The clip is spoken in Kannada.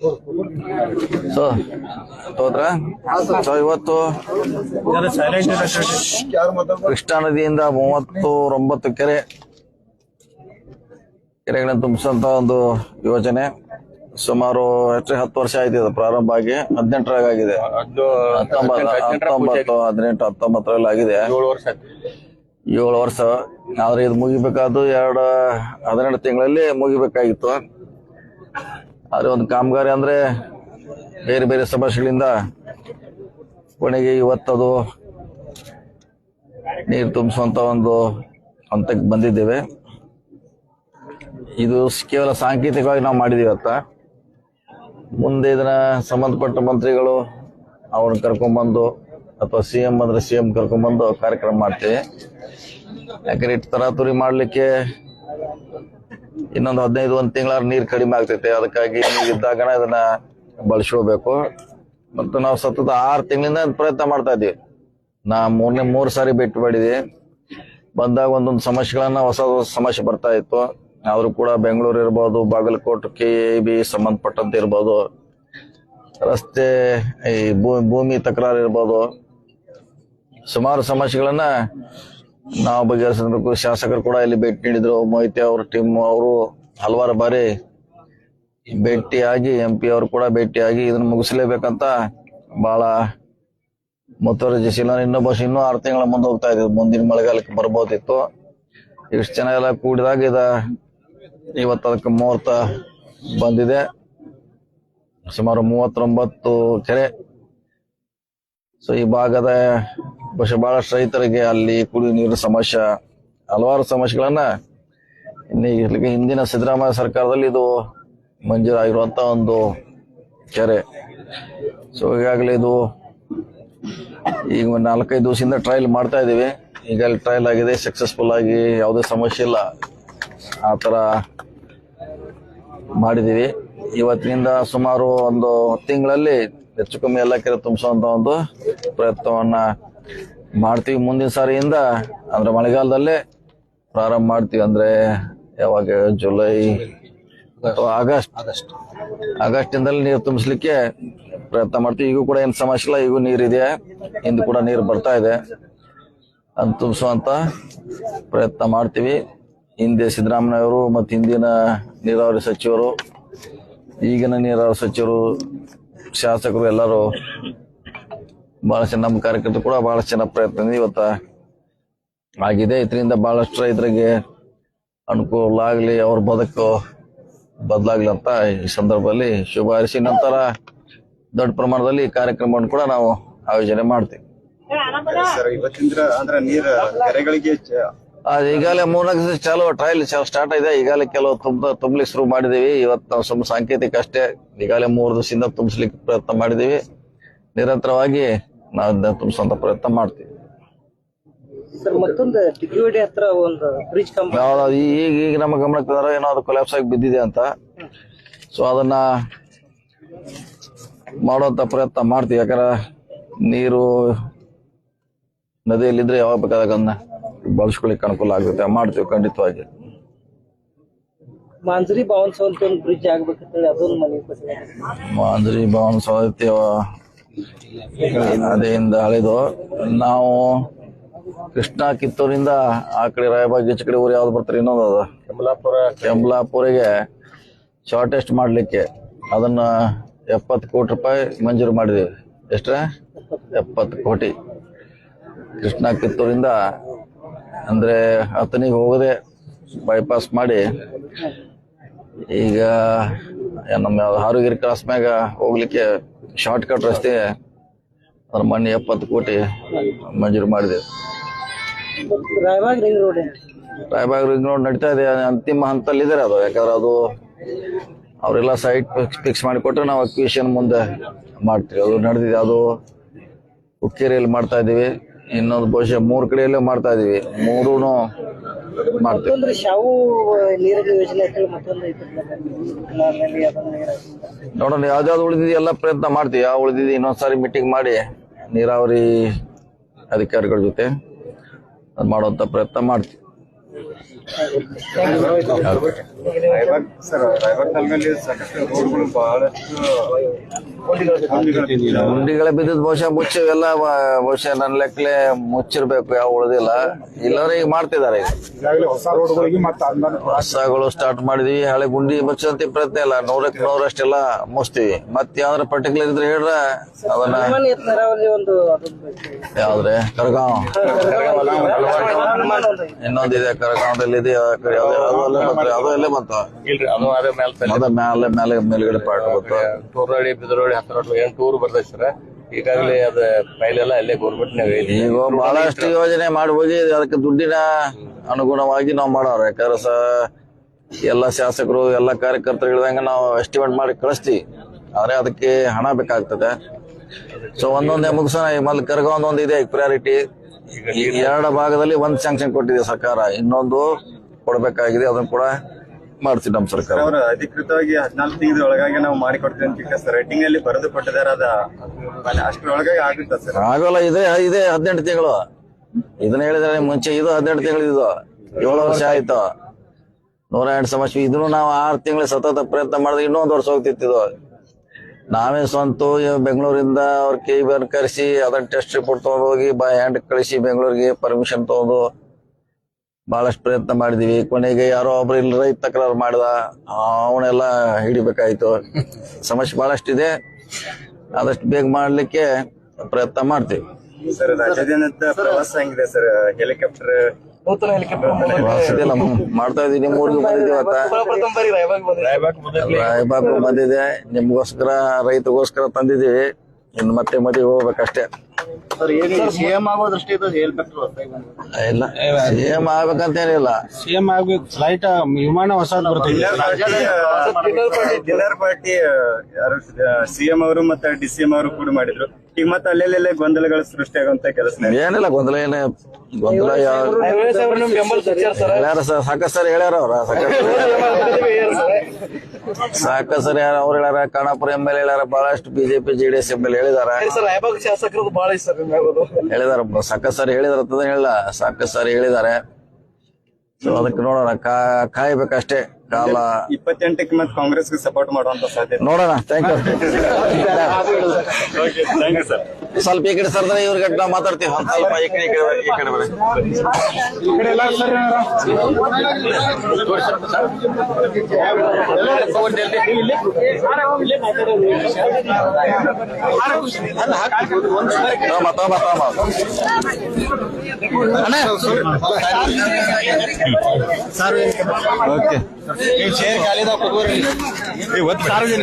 ಸೊ ಹೋದ್ರ ಸೊ ಇವತ್ತು ಕೃಷ್ಣಾ ನದಿಯಿಂದ 39 ಕೆರೆಗಳನ್ನು ತುಂಬಿಸುವಂತ ಒಂದು ಯೋಜನೆ ಸುಮಾರು 10 ವರ್ಷ ಆಯ್ತು ಇದು ಪ್ರಾರಂಭ ಆಗಿ 18 ಆಗಿದೆ 19 ಆಗಿದೆ 7 ವರ್ಷ ಆದ್ರೆ ಇದು ಮುಗಿಬೇಕಾದ್ರು 12 ತಿಂಗಳಲ್ಲಿ ಮುಗಿಬೇಕಾಗಿತ್ತು. ಆದ್ರೆ ಒಂದು ಕಾಮಗಾರಿ ಅಂದ್ರೆ ಬೇರೆ ಬೇರೆ ಸಮಸ್ಯೆಗಳಿಂದ ಕೊನೆಗೆ ಇವತ್ತದು ನೀರು ತುಂಬಿಸುವಂತ ಒಂದು ಹಂತಕ್ಕೆ ಬಂದಿದ್ದೇವೆ. ಇದು ಕೇವಲ ಸಾಂಕೇತಿಕವಾಗಿ ನಾವು ಮಾಡಿದೀವಿ ಅಂತ. ಮುಂದೆ ಇದನ್ನ ಸಂಬಂಧಪಟ್ಟ ಮಂತ್ರಿಗಳು ಅವ್ರನ್ನ ಕರ್ಕೊಂಡ್ಬಂದು ಅಥವಾ ಸಿಎಂ ಬಂದ್ರೆ ಸಿಎಂ ಕರ್ಕೊಂಡ್ಬಂದು ಕಾರ್ಯಕ್ರಮ ಮಾಡ್ತೀವಿ. ಯಾಕಂದ್ರೆ ಇಟ್ಟು ತರಾತುರಿ ಮಾಡ್ಲಿಕ್ಕೆ ಇನ್ನೊಂದು 15 ತಿಂಗಳ ನೀರು ಕಡಿಮೆ ಆಗ್ತೈತೆ. ಅದಕ್ಕಾಗಿ ನೀರು ಇದ್ದಾಗ ಇದನ್ನ ಬಳಸ್ಕೋಬೇಕು. ಮತ್ತು ನಾವು ಸತತ 6 ತಿಂಗಳಿಂದ ಪ್ರಯತ್ನ ಮಾಡ್ತಾ ಇದ್ದೀವಿ. ನಾ 3 ಸಾರಿ ಭೇಟಿ ಮಾಡಿದ್ವಿ. ಬಂದಾಗ ಒಂದೊಂದು ಸಮಸ್ಯೆಗಳನ್ನ ಹೊಸ ಸಮಸ್ಯೆ ಬರ್ತಾ ಇತ್ತು. ಆದ್ರೂ ಕೂಡ ಬೆಂಗಳೂರು ಇರ್ಬೋದು, ಬಾಗಲಕೋಟೆ KEB ಸಂಬಂಧಪಟ್ಟಂತೆ ಇರ್ಬೋದು, ರಸ್ತೆ ಈ ಭೂಮಿ ತಕರಾರು ಇರ್ಬೋದು, ಸುಮಾರು ಸಮಸ್ಯೆಗಳನ್ನ ನಾವು ಬಗೆಹರಿಸಬೇಕು. ಶಾಸಕರು ಕೂಡ ಇಲ್ಲಿ ಭೇಟಿ ನೀಡಿದ್ರು. ಮೊಯ್ತಿ ಅವ್ರ ಟೀಮ್ ಅವರು ಹಲವಾರು ಬಾರಿ ಭೇಟಿಯಾಗಿ MP ಅವರು ಕೂಡ ಭೇಟಿಯಾಗಿ ಇದನ್ನ ಮುಗಿಸಲೇಬೇಕಂತ ಬಹಳ ಮುತುವರ್ಜಿಸಿಲ್ಲ. ಇನ್ನೂ 6 ತಿಂಗಳ ಮುಂದೆ ಹೋಗ್ತಾ ಇದ್ದೀವಿ. ಮುಂದಿನ ಮಳೆಗಾಲಕ್ಕೆ ಬರ್ಬೋದಿತ್ತು. ಇಷ್ಟು ಜನ ಎಲ್ಲ ಕೂಡಿದಾಗ ಇವತ್ತು ಅದಕ್ಕೆ ಮುಹೂರ್ತ ಬಂದಿದೆ. ಸುಮಾರು 39 ಕೆರೆ. ಸೊ ಈ ಭಾಗದ ಬಹಳಷ್ಟು ರೈತರಿಗೆ ಅಲ್ಲಿ ಕುಡಿಯುವ ನೀರಿನ ಸಮಸ್ಯೆ, ಹಲವಾರು ಸಮಸ್ಯೆಗಳನ್ನ ಹಿಂದಿನ ಸಿದ್ದರಾಮಯ್ಯ ಸರ್ಕಾರದಲ್ಲಿ ಇದು ಮಂಜೂರಾಗಿರುವಂತ ಒಂದು ಕೆರೆ. ಸೊ ಈಗಾಗಲೇ ಇದು ಈಗ 4-5 ದಿವಸದಿಂದ ಟ್ರಯಲ್ ಮಾಡ್ತಾ ಇದೀವಿ. ಈಗಾಗಲೇ ಟ್ರಯಲ್ ಆಗಿದೆ, ಸಕ್ಸಸ್ಫುಲ್ ಆಗಿ ಯಾವುದೇ ಸಮಸ್ಯೆ ಇಲ್ಲ. ಆ ತರ ಮಾಡಿದೀವಿ. ಇವತ್ತಿನಿಂದ ಸುಮಾರು ಒಂದು 10 ತಿಂಗಳಲ್ಲಿ ಹೆಚ್ಚು ಕಮ್ಮಿ ಎಲ್ಲ ಕೆರೆ ತುಂಬಿಸುವಂತ ಒಂದು ಪ್ರಯತ್ನವನ್ನ ಮಾಡ್ತೀವಿ. ಮುಂದಿನ ಸಾರಿಯಿಂದ ಅಂದ್ರೆ ಮಳೆಗಾಲದಲ್ಲೇ ಪ್ರಾರಂಭ ಮಾಡ್ತೀವಿ. ಅಂದ್ರೆ ಯಾವಾಗ ಜುಲೈ ಅಥವಾ ಆಗಸ್ಟ್ ಇಂದಲ್ಲಿ ನೀರು ತುಂಬಿಸ್ಲಿಕ್ಕೆ ಪ್ರಯತ್ನ ಮಾಡ್ತೀವಿ. ಈಗೂ ಕೂಡ ಏನ್ ಸಮಸ್ಯೆ ಇಲ್ಲ, ಈಗೂ ನೀರಿದೆ, ಇಂದು ಕೂಡ ನೀರು ಬರ್ತಾ ಇದೆ. ಅದು ತುಂಬಿಸುವಂತ ಪ್ರಯತ್ನ ಮಾಡ್ತೀವಿ. ಹಿಂದೆ ಸಿದ್ದರಾಮಯ್ಯವರು ಮತ್ತು ಹಿಂದಿನ ನೀರಾವರಿ ಸಚಿವರು, ಈಗಿನ ನೀರಾವರಿ ಸಚಿವರು, ಶಾಸಕರು ಎಲ್ಲರೂ ಬಹಳಷ್ಟು, ನಮ್ಮ ಕಾರ್ಯಕರ್ತರು ಕೂಡ ಬಹಳಷ್ಟು ಜನ ಪ್ರಯತ್ನ ಇವತ್ತ ಆಗಿದೆ. ಇದರಿಂದ ಬಹಳಷ್ಟು ರೈತರಿಗೆ ಅನುಕೂಲ ಆಗ್ಲಿ, ಅವ್ರ ಬದುಕು ಬದಲಾಗ್ಲಿ ಅಂತ ಈ ಸಂದರ್ಭದಲ್ಲಿ ಶುಭ ಹಾರೈಸಿ ನಂತರ ದೊಡ್ಡ ಪ್ರಮಾಣದಲ್ಲಿ ಕಾರ್ಯಕ್ರಮವನ್ನು ಕೂಡ ನಾವು ಆಯೋಜನೆ ಮಾಡ್ತೀವಿ. ಈಗಾಗಲೇ 3 ದಿವಸ ಚಾಲು ಟ್ರಯಲ್ ಸ್ಟಾರ್ಟ್ ಇದೆ. ಈಗಾಗಲೇ ಕೆಲವು ತುಂಬಲಿಕ್ಕೆ ಶುರು ಮಾಡಿದೀವಿ. ಇವತ್ತು ನಾವು ಸ್ವಲ್ಪ ಸಾಂಕೇತಿಕ ಅಷ್ಟೇ. ಈಗಾಗಲೇ 3 ದಿವಸದಿಂದ ತುಂಬಿಸ್ಲಿಕ್ಕೆ ಪ್ರಯತ್ನ ಮಾಡಿದೀವಿ. ನಿರಂತರವಾಗಿ ನಾವು ತುಂಬಿಸುವಂತ ಪ್ರಯತ್ನ ಮಾಡ್ತೀವಿ. ಈಗ ನಮ್ಮ ಗಮನಕ್ಕೆ ಬಂದ್ರೆ ಏನೋ ಅದು ಕೊಲ್ಯಾಪ್ಸ್ ಆಗಿ ಬಿದ್ದಿದೆ ಅಂತ. ಸೊ ಅದನ್ನ ಮಾಡುವಂತ ಪ್ರಯತ್ನ ಮಾಡ್ತೀವಿ. ಯಾಕಂದ್ರೆ ನೀರು ನದಿಯಲ್ಲಿದ್ರೆ ಯಾವಾಗ ಬೇಕಾದಾಗ ಅದನ್ನ ಬಳಸ್ಕೊಳ್ಳಿಕ್ಕೆ ಅನುಕೂಲ ಆಗುತ್ತೆ. ಮಾಡ್ತೀವಿ ಖಂಡಿತವಾಗಿ. ಮಾಂಜರಿ ಭವನ್ ಸೌಂದ್ ಬ್ರಿಡ್ಜ್ ಆಗ್ಬೇಕಂತ ಅದೊಂದು ಮನೆ ಮಾಂಜರಿ ಭವನ್ ಸೌಂದ್ ಅದೇಯಿಂದ ಹಳೆದು ನಾವು ಕೃಷ್ಣಾ ಕಿತ್ತೂರಿಂದ ಆ ಕಡೆ ರಾಯಬಾಗ್ ಈಚೆ ಕಡೆ ಊರು ಯಾವ್ದು ಬರ್ತಾರೆ ಇನ್ನೊಂದು ಅದು ಕೆಂಬಲಾಪುರಿಗೆ ಶಾರ್ಟೆಸ್ಟ್ ಮಾಡ್ಲಿಕ್ಕೆ ಅದನ್ನ 70 ಕೋಟಿ ರೂಪಾಯಿ ಮಂಜೂರು ಮಾಡಿದೀವಿ. ಎಷ್ಟ್ರ 70 ಕೋಟಿ. ಕೃಷ್ಣಾ ಕಿತ್ತೂರಿಂದ ಅಂದ್ರೆ ಹತ್ತನಿಗೆ ಹೋಗದೆ ಬೈಪಾಸ್ ಮಾಡಿ ಈಗ ನಮ್ಮ ಹಾರುಗಿರಿ ಕ್ರಾಸ್ ಮ್ಯಾಗ ಹೋಗ್ಲಿಕ್ಕೆ ಶಾರ್ಟ್ ಕಟ್ ರಸ್ತೆ ಅದ್ರ ಮೊನ್ನೆ 70 ಕೋಟಿ ಮಂಜೂರು ಮಾಡಿದೆ. ರಾಯಬಾಗ್ ರಿಂಗ್ ರೋಡ್ ನಡೀತಾ ಇದೆ, ಅಂತಿಮ ಹಂತಲ್ಲಿದ್ದಾರೆ ಅದು. ಯಾಕಂದ್ರೆ ಅದು ಅವರೆಲ್ಲ ಸೈಟ್ ಫಿಕ್ಸ್ ಮಾಡಿಕೊಟ್ರೆ ನಾವು ಅಕ್ವಿಷನ್ ಮುಂದೆ ಮಾಡ್ತೀವಿ. ಅದು ನಡೆದಿದೆ. ಅದು ಹುಕ್ಕೇರಿಯಲ್ಲಿ ಮಾಡ್ತಾ ಇದೀವಿ. ಇನ್ನೊಂದು ಬಹುಶಃ 3 ಕಡೆಯಲ್ಲೇ ಮಾಡ್ತಾ ಇದೀವಿ. 3 ಮಾಡ್ತೀವಿ. ನೋಡೋಣ ಯಾವ್ದಾವ್ದು ಉಳಿದಿದೆ ಎಲ್ಲ ಪ್ರಯತ್ನ ಮಾಡ್ತೀವಿ. ಯಾವ ಉಳಿದಿದೆ ಇನ್ನೊಂದ್ಸಾರಿ ಮೀಟಿಂಗ್ ಮಾಡಿ ನೀರಾವರಿ ಅಧಿಕಾರಿಗಳ ಜೊತೆ ಮಾಡುವಂತ ಪ್ರಯತ್ನ ಮಾಡ್ತೀವಿ. ಸರ್ ರಾಯಬಾಗ್ ತಾಲೂಕಲ್ಲಿ ಸಾಕಷ್ಟು ರೋಡ್ಗಳು ಬಹಳಷ್ಟು ಗುಂಡಿಗಳ ಬಿದ್ದಿದ್ ಬಹುಶಃ ಮುಚ್ಚಿವೆಲ್ಲ ಬಹುಶಃ ನನ್ನ ಲೆಕ್ಕಲೆ ಮುಚ್ಚಿರ್ಬೇಕು, ಯಾವ ಉಳಿದಿಲ್ಲ. ಇಲ್ಲದ್ರೆ ಈಗ ಮಾಡ್ತಿದ್ದಾರೆ. ಈಗಾಗಲೇ ಹೊಸ ರೋಡ್ಗಳಿಗೆ ಮತ್ತೆ ಹೊಸಗಳು ಸ್ಟಾರ್ಟ್ ಮಾಡಿದ್ವಿ. ಹಳೆ ಗುಂಡಿ ಮುಚ್ಚಂತ ಪ್ರಯತ್ನ ಇಲ್ಲ, 100ಕ್ಕೆ 100 ಅಷ್ಟೆಲ್ಲ ಮುಚ್ತೀವಿ. ಮತ್ತೆ ಯಾವ್ದಾರ ಪರ್ಟಿಕ್ಯುಲರ್ ಇದ್ರೆ ಹೇಳ್ರ ಅದನ್ನ. ಒಂದು ಯಾವ್ದ್ರೆ ಕರಗಾಂವ್ ಇನ್ನೊಂದಿದೆ, ಕರಗಾಂವದಲ್ಲಿ ಅದು ಎಲ್ಲೇ ಬಂತ ಮೇಲ್ಗಡೆ ಪಾರ್ಟ್ ಬಂತು. ಟೂರ್ನಡಿ ಬಿದರೋಡಿ ಹತ್ತಿರ 8 ಊರು ಬರ್ತೈತೆ ಸರ್. ಈಗಾಗಲೇ ಅದ ಫೈಲ್ ಎಲ್ಲ ಅಲ್ಲೇ ಗೌರ್ಮೆಂಟ್ನಾಗ ಈಗ ಬಹಳಷ್ಟು ಯೋಜನೆ ಮಾಡಿ ಹೋಗಿ ಅದಕ್ಕೆ ದುಡ್ಡಿನ ಅನುಗುಣವಾಗಿ ನಾವು ಮಾಡೋರು. ಯಾಕಂದ್ರೆ ಎಲ್ಲ ಶಾಸಕರು ಎಲ್ಲ ಕಾರ್ಯಕರ್ತರು ಹೇಳಿದಂಗ ನಾವು ಎಸ್ಟಿಮೇಟ್ ಮಾಡಿ ಕಳಿಸ್ತೀವಿ, ಆದ್ರೆ ಅದಕ್ಕೆ ಹಣ ಬೇಕಾಗ್ತದೆ. ಸೊ ಒಂದೊಂದೇ ಮುಗಿಸೋಣ. ಮೊದ್ಲು ಕರ್ಗ ಒಂದೊಂದು ಇದೆ ಪ್ರಯಾರಿಟಿ. ಈಗ 2 ಭಾಗದಲ್ಲಿ ಒಂದು ಸ್ಯಾಂಕ್ಷನ್ ಕೊಟ್ಟಿದೆ ಸರ್ಕಾರ, ಇನ್ನೊಂದು ಕೊಡ್ಬೇಕಾಗಿದೆ, ಅದನ್ನ ಕೂಡ ಮಾಡ್ತೀವಿ ನಮ್ಮ ಸರ್ಕಾರ. ಅವರು ಅಧಿಕೃತವಾಗಿ 14 ತಿಂಗಳ ಒಳಗಾಗಿ ನಾವು ಮಾಡಿಕೊಡ್ತೀವಿ ಅಂತ ಸರ್ ರೈಟಿಂಗ್ ಅಲ್ಲಿ ಬರೆದು ಕೊಟ್ಟಿದ್ದಾರೆ. ಅಷ್ಟರೊಳಗಾಗಿ ಆಗುತ್ತಾ ಸರ್? ಆಗೋಲ್ಲ. ಇದೆ 18 ತಿಂಗಳು. ಇದನ್ನ ಹೇಳಿದ್ರೆ ಮುಂಚೆ ಇದು 18 ತಿಂಗಳು, ಇದು 7 ವರ್ಷ ಆಯ್ತು. 108 ಸಮಸ್ಯೆ. ಇದನ್ನು ನಾವು 6 ತಿಂಗಳು ಸತತ ಪ್ರಯತ್ನ ಮಾಡಿದ್ರೆ ಇನ್ನೂ 1 ವರ್ಷ ಹೋಗ್ತಿತ್ತು. ನಾವೇ ಸ್ವಂತ ಬೆಂಗಳೂರಿಂದ ಅವ್ರ KBR ಕರೆಸಿ ಅದನ್ನ ಟೆಸ್ಟ್ ರಿಪೋರ್ಟ್ ತಗೊಂಡು ಹೋಗಿ ಬೈ ಹ್ಯಾಂಡ್ ಕಳಿಸಿ ಬೆಂಗಳೂರಿಗೆ ಪರ್ಮಿಷನ್ ತಗೊಂಡು ಬಹಳಷ್ಟು ಪ್ರಯತ್ನ ಮಾಡಿದೀವಿ. ಕೊನೆಗೆ ಯಾರೋ ಒಬ್ರು ಇಲ್ಲಿ ರೈತ ತಕರಾರು ಮಾಡಿದ, ಅವನ್ನೆಲ್ಲ ಹಿಡಿಬೇಕಾಯ್ತು. ಸಮಸ್ಯೆ ಬಹಳಷ್ಟಿದೆ, ಆದಷ್ಟು ಬೇಗ ಮಾಡ್ಲಿಕ್ಕೆ ಪ್ರಯತ್ನ ಮಾಡ್ತೀವಿ. ಸರ್ ರಾಜ್ಯಾದ್ಯಂತ ಪ್ರವಾಸ ಹೆಂಗಿದೆ ಸರ್? ಹೆಲಿಕಾಪ್ಟರ್ ನೂತನ ಹೆಲಿಕಾಪ್ಟರ್ ಮಾಡ್ತಾ ಇದೀವಿ. ನಿಮ್ಮ ಊರಿಗೆ ಬಂದಿದ್ದೀವಿ ರಾಯಬಾಗ್ ಬಂದಿದೆ. ನಿಮ್ಗೋಸ್ಕರ ರೈತಗೋಸ್ಕರ ತಂದಿದ್ದೀವಿ. ಇನ್ನು ಮತ್ತೆ ಮದುವೆ ಹೋಗ್ಬೇಕಷ್ಟೇ. ಸಿಎಂ ಆಗೋ ದೃಷ್ಟಿ ಹೆಲಿಕಾಪ್ಟರ್ ಇಲ್ಲ, ಸಿಎಂ ಆಗ್ಬೇಕಂತೇನಿಲ್ಲ. ಸಿಎಂ ಆಗ್ಬೇಕು. ಫ್ಲೈಟ್ ವಿಮಾನ ಹೊಸ ಡಿನ್ನರ್ ಪಾರ್ಟಿ ಯಾರು ಸಿಎಂ ಅವರು ಮತ್ತೆ DCM ಅವರು ಕೂಡ ಮಾಡಿದ್ರು. ಈಗ ಮತ್ತೆ ಅಲ್ಲೆಲ್ಲೆಲ್ಲ ಗೊಂದಲಗಳು ಸೃಷ್ಟಿಯಾಗುವಂತ ಕೆಲಸ ಏನಿಲ್ಲ, ಗೊಂದಲ ಹೇಳ್ಯಾರ ಸರ್, ಸಾಕಷ್ಟು ಸರಿ ಹೇಳ್ಯಾರ ಅವ್ರ. ಸಾಕಷ್ಟು ಸರಿ ಅವ್ರು ಹೇಳ್ಯಾರ. ಖಾನಾಪುರ MLA ಹೇಳ್ಯಾರ, ಬಹಳಷ್ಟು BJP JDS MLA ಹೇಳಿದಾರ. ಶಾಸಕರದ್ದು ಬಹಳ ಇಷ್ಟ ಹೇಳಿದಾರ, ಸಾಕಷ್ಟು ಸಾರಿ ಹೇಳಿದಾರ ಅಂತ ಹೇಳಿಲ್ಲ, ಸಾಕಷ್ಟು ಸಾರಿ ಹೇಳಿದ್ದಾರೆ. ಸೊ ಅದಕ್ಕೆ ನೋಡೋಣ, ಕಾಯ್ಬೇಕಷ್ಟೇ ಕಾಲ. 28ಕ್ಕೆ ಮತ್ತೆ ಕಾಂಗ್ರೆಸ್ಗೆ ಸಪೋರ್ಟ್ ಮಾಡುವಂತ ಸಾಧ್ಯತೆ ನೋಡೋಣ. Thank you sir. ಸ್ವಲ್ಪ ಈ ಕಡೆ ಸರ್ದ್ರೆ ಇವ್ರಿಗೆ ನಾವು ಮಾತಾಡ್ತೀವಿ. ಒಂದ್ ಸ್ವಲ್ಪ ಈ ಕಡೆ ಬರ್ರಿ. ಓಕೆ ಖಾಲಿ